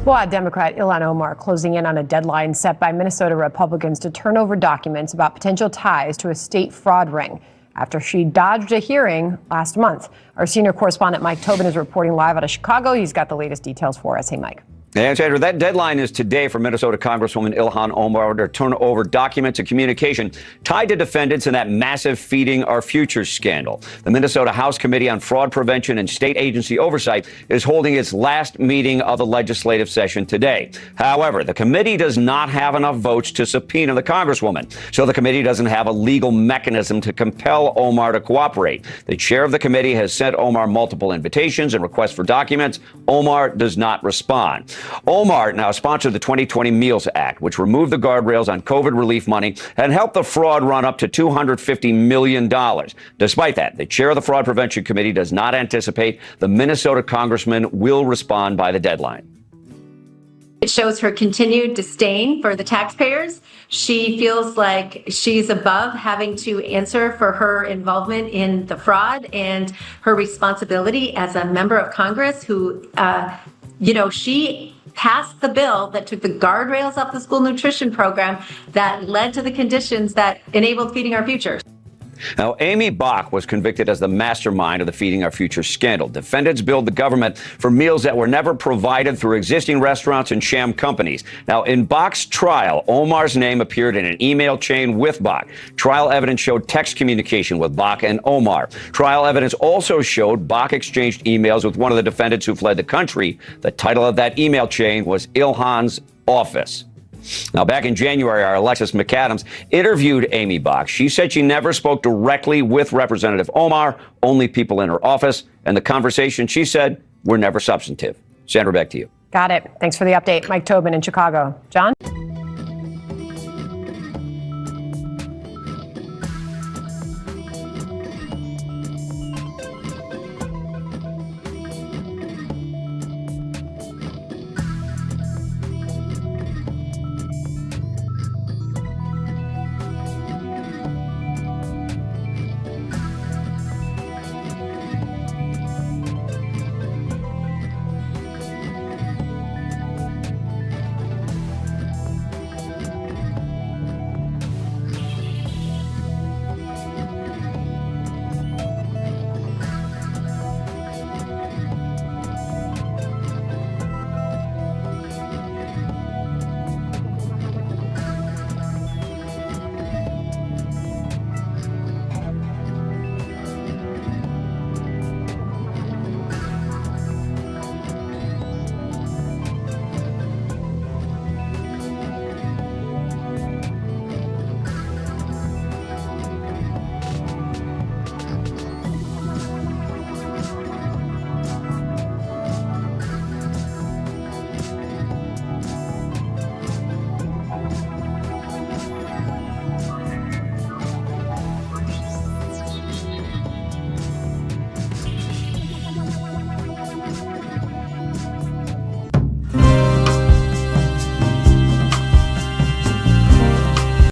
Squad Democrat Ilhan Omar closing in on a deadline set by Minnesota Republicans to turn over documents about potential ties to a state fraud ring after she dodged a hearing last month. Our senior correspondent Mike Tobin is reporting live out of Chicago. He's got the latest details for us. Hey, Mike. And Sandra, that deadline is today for Minnesota Congresswoman Ilhan Omar to turn over documents and communication tied to defendants in that massive Feeding Our Future scandal. The Minnesota House Committee on Fraud Prevention and State Agency Oversight is holding its last meeting of the legislative session today. However, the committee does not have enough votes to subpoena the Congresswoman, so the committee doesn't have a legal mechanism to compel Omar to cooperate. The chair of the committee has sent Omar multiple invitations and requests for documents. Omar does not respond. Omar now sponsored the 2020 Meals Act, which removed the guardrails on COVID relief money and helped the fraud run up to $250 million. Despite that, the chair of the Fraud Prevention Committee does not anticipate the Minnesota congressman will respond by the deadline. It shows her continued disdain for the taxpayers. She feels like she's above having to answer for her involvement in the fraud and her responsibility as a member of Congress who, she passed the bill that took the guardrails off the school nutrition program that led to the conditions that enabled Feeding Our Future. Now, Amy Bach was convicted as the mastermind of the Feeding Our Future scandal. Defendants billed the government for meals that were never provided through existing restaurants and sham companies. Now, in Bach's trial, Omar's name appeared in an email chain with Bach. Trial evidence showed text communication with Bach and Omar. Trial evidence also showed Bach exchanged emails with one of the defendants who fled the country. The title of that email chain was Ilhan's Office. Now, back in January, our Alexis McAdams interviewed Amy Bach. She said she never spoke directly with Representative Omar, only people in her office. And the conversation, she said, were never substantive. Sandra, back to you. Got it. Thanks for the update. Mike Tobin in Chicago. John?